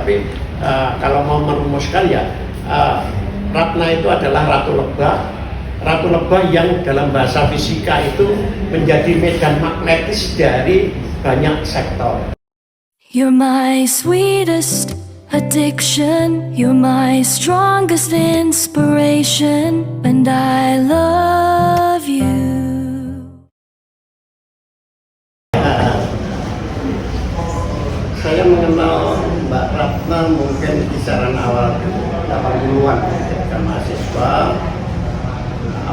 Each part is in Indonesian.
Tapi kalau mau merumuskan ya, Ratna itu adalah ratu lebah. Ratu lebah yang dalam bahasa fisika itu menjadi medan magnetis dari banyak sektor. You're my sweetest addiction, you're my strongest inspiration, and I love you. Saya mengenal Mbak Ratna mungkin kisaran awal 80-an ketika mahasiswa.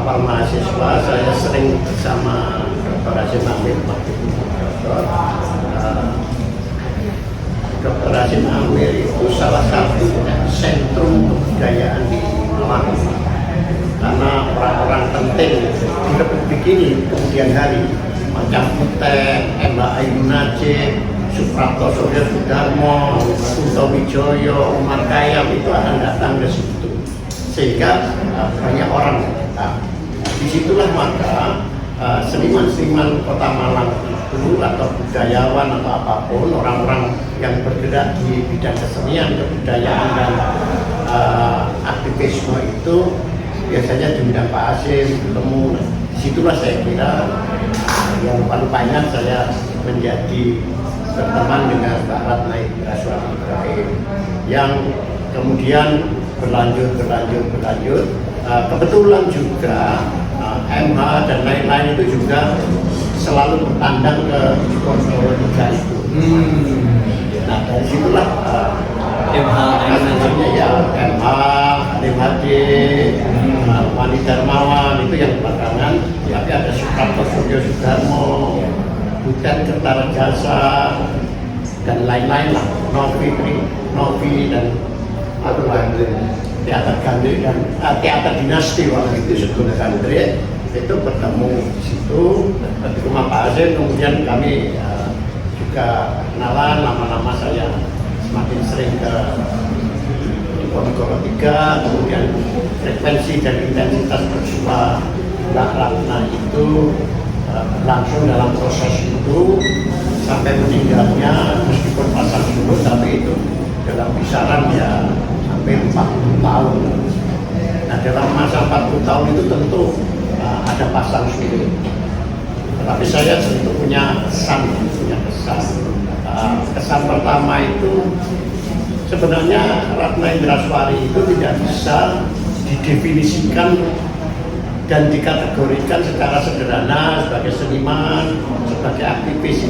Awal mahasiswa saya sering bersama Dr. Hasyim Amir waktu itu dokter. Dr. Hasyim Amir itu salah satu sentrum kebudayaan di Malang, karena orang-orang penting di Republik ini kemudian hari macam Butet, M. Ainun Najib, Suprapto Surya Sudarmo, Kunto Wijoyo, Umar Khayyam itu akan datang ke situ, sehingga banyak orang datang. Disitulah maka seniman-seniman Kota Malang itu atau budayawan atau apapun, orang-orang yang bergerak di bidang kesenian, kebudayaan dan aktivisme itu biasanya diundang Pak Hasyim bertemu. Disitulah saya kira yang lupa-lupanya saya menjadi berteman dengan Mbak Ratna Ibrahim yang kemudian berlanjut. Kebetulan juga MH dan lain-lain itu juga selalu bertandang ke Ponorogo itu. Nah dari situlah MH, MHD, Wani Darmawan itu yang belakangan, tapi ada Suprapto Surya Sudarmo, Butet Kertarejasa dan lain-lain lah, Novi dan apa lagi, teater Gandrik dan teater dinasti waktu itu sebelum Gandrik itu bertemu di situ di rumah Pak Hasyim. Kemudian kami juga kenalan, lama-lama saya semakin sering ke Ponorogo 3, kemudian frekuensi dan intensitas bersua Mbak Ratna itu langsung dalam proses itu sampai meninggalnya, meskipun pasang surut tapi itu dalam kisaran ya hampir 40 tahun. Nah dalam masa 40 tahun itu tentu ada pasang surut, tetapi saya tentu punya kesan. Kesan pertama itu sebenarnya Ratna Indraswari itu tidak bisa didefinisikan dan dikategorikan secara sederhana sebagai seniman, sebagai aktivis.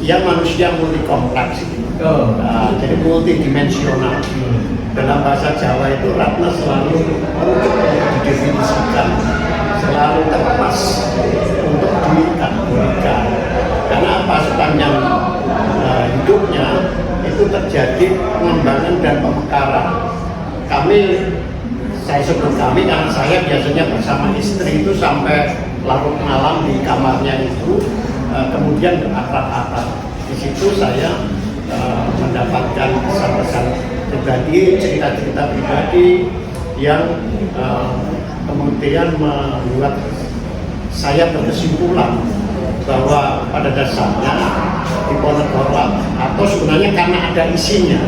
Ia manusia multi kompleks, jadi multidimensional. Dalam bahasa Jawa itu Ratna selalu didefinisikan, selalu terlepas untuk dikategorikan. Karena apa? Sepanjang hidupnya itu terjadi pengembangan dan pemekaran. Saya sebut kami karena saya biasanya bersama istri itu sampai larut malam di kamarnya itu, kemudian berakrab-akrab. Di situ saya mendapatkan pesan-pesan pribadi, cerita-cerita pribadi yang kemudian membuat saya berkesimpulan bahwa pada dasarnya di Ponorogo atau sebenarnya karena ada isinya,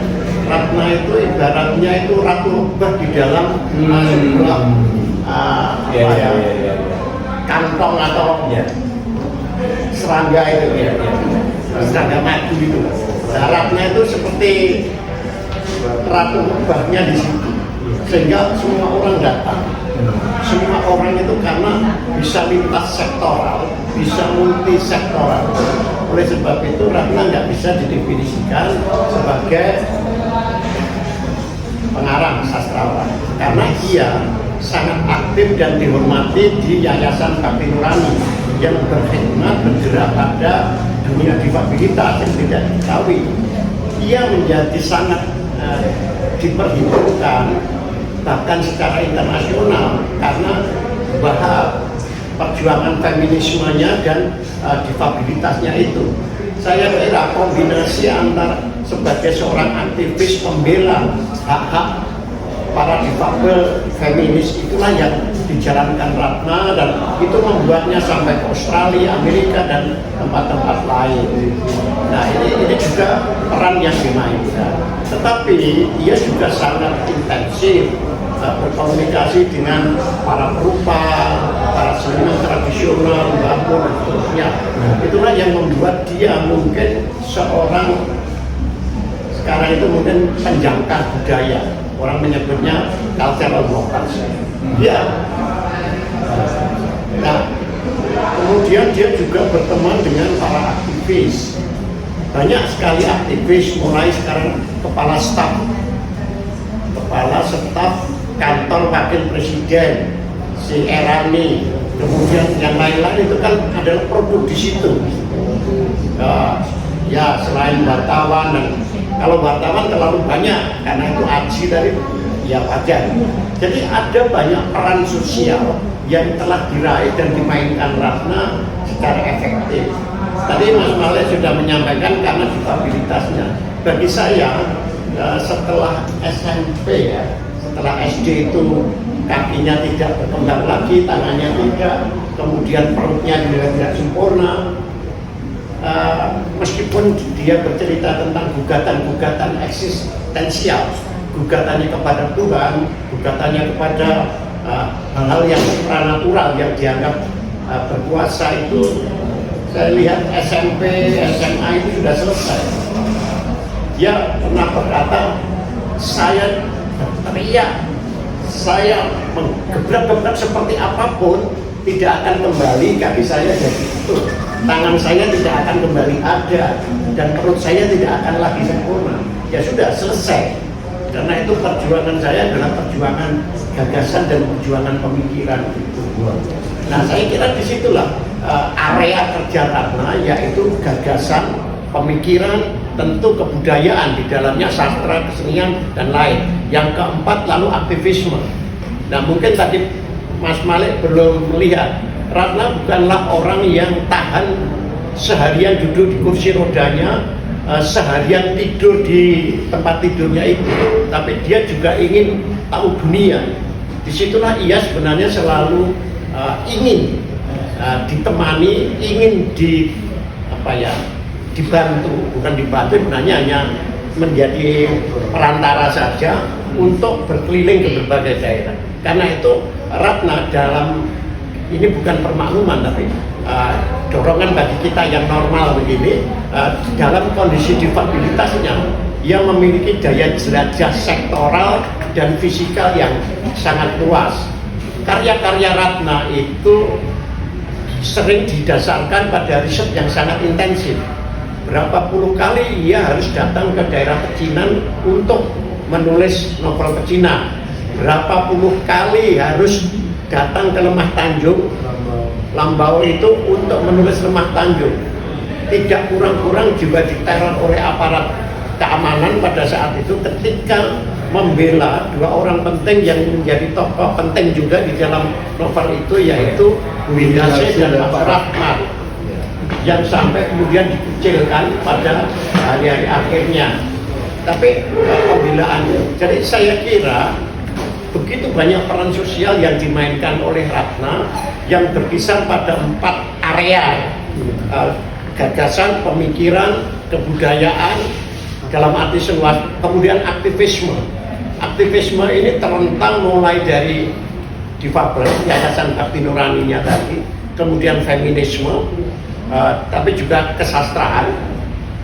Ratna itu ibaratnya itu ratu lebah di dalam sebuah kantong atau serangga itu, serangga madu itu. Nah, Ratna itu seperti ratu lebahnya di situ, sehingga semua orang datang. Semua orang itu karena bisa lintas sektoral, bisa multi sektoral. Oleh sebab itu Ratna nggak bisa didefinisikan sebagai pengarang sastrawan, karena ia sangat aktif dan dihormati di Yayasan Bakti Nurani yang bergerak pada dunia difabilitas yang tidak diketahui. Ia menjadi sangat diperhitungkan bahkan secara internasional karena bahwa perjuangan feminismenya dan difabilitasnya itu. Saya kira kombinasi antara sebagai seorang aktivis pembela hak-hak para difabel feminis itulah yang dijalankan Ratna, dan itu membuatnya sampai ke Australia, Amerika, dan tempat-tempat lain. Nah, ini juga peran yang dimainkan. Tetapi dia juga sangat intensif berkomunikasi dengan para perupa, para seniman tradisional, bambu dan seterusnya. Itulah yang membuat dia mungkin seorang, sekarang itu mungkin penjangkar budaya. Orang menyebutnya cultural blogger. Ya. Nah, kemudian dia juga berteman dengan para aktivis. Banyak sekali aktivis, mulai sekarang kepala staf kantor wakil presiden, si Erani, kemudian yang lain-lain itu kan adalah produk di situ. Ya, selain wartawan, dan kalau wartawan terlalu banyak karena itu aji dari ya wajar. Jadi ada banyak peran sosial yang telah diraih dan dimainkan Ratna secara efektif. Tadi Mas Malik sudah menyampaikan karena difabilitasnya. Bagi saya setelah SMP ya, setelah SD itu kakinya tidak berkembang lagi, tangannya tidak, kemudian perutnya juga tidak sempurna. Meskipun dia bercerita tentang gugatan-gugatan eksistensial, gugatannya kepada Tuhan, gugatannya kepada hal-hal yang supranatural yang dianggap berkuasa, itu saya lihat SMP, SMA itu sudah selesai. Dia pernah berkata, saya teriak, saya menggebrak-gebrak seperti apapun, tidak akan kembali kaki saya jadi itu, tangan saya tidak akan kembali ada, dan perut saya tidak akan lagi sempurna. Ya sudah selesai. Karena itu perjuangan saya adalah perjuangan gagasan dan perjuangan pemikiran itu. Nah, saya kira disitulah area kerja Ratna, yaitu gagasan, pemikiran, tentu kebudayaan, di dalamnya sastra, kesenian, dan lain. Yang keempat lalu aktivisme. Nah, mungkin tadi Mas Malik belum melihat, Ratna bukanlah orang yang tahan seharian duduk di kursi rodanya, seharian tidur di tempat tidurnya itu, tapi dia juga ingin tahu dunia. Disitulah ia sebenarnya selalu ingin ditemani, ingin dibantu, bukan dibantu, sebenarnya hanya menjadi perantara saja untuk berkeliling ke berbagai daerah. Karena itu Ratna dalam, ini bukan permakluman tapi dorongan bagi kita yang normal begini, dalam kondisi difabilitasnya ia memiliki daya jelajah sektoral dan fisikal yang sangat luas. Karya-karya Ratna itu sering didasarkan pada riset yang sangat intensif. Berapa puluh kali ia harus datang ke daerah pecinan untuk menulis novel pecinan. Berapa puluh kali harus datang ke Lemah Tanjung, Lambau itu untuk menulis Lemah Tanjung. Tidak kurang-kurang juga diteror oleh aparat keamanan pada saat itu ketika membela dua orang penting yang menjadi tokoh penting juga di dalam novel itu, yaitu Windase dan Mas Rahmat, yang sampai kemudian dikucilkan pada hari-hari akhirnya. Tapi pembelaan, jadi saya kira begitu banyak peran sosial yang dimainkan oleh Ratna yang berkisar pada 4 area, gagasan, pemikiran, kebudayaan dalam arti seluas, kemudian aktivisme. Aktivisme ini terentang mulai dari difabel, Yayasan Bakti Nuraninya tadi, kemudian feminisme, tapi juga kesastraan,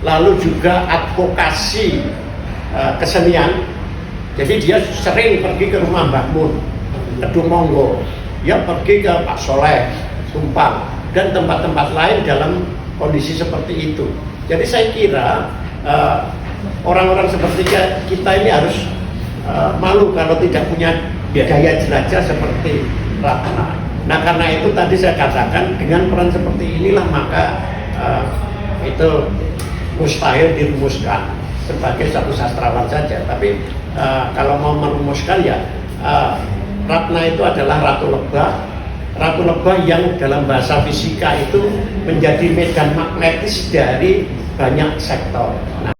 lalu juga advokasi kesenian. Jadi dia sering pergi ke rumah Mbah Mun, Kedung Monggo, dia pergi ke Pak Soleh, Tumpang, dan tempat-tempat lain dalam kondisi seperti itu. Jadi saya kira orang-orang seperti kita ini harus malu kalau tidak punya daya jelajah seperti Ratna. Nah, karena itu tadi saya katakan dengan peran seperti inilah maka itu mustahil dirumuskan sebagai satu sastrawan saja. Tapi kalau mau merumuskan ya Ratna itu adalah ratu lebah yang dalam bahasa fisika itu menjadi medan magnetis dari banyak sektor. Nah,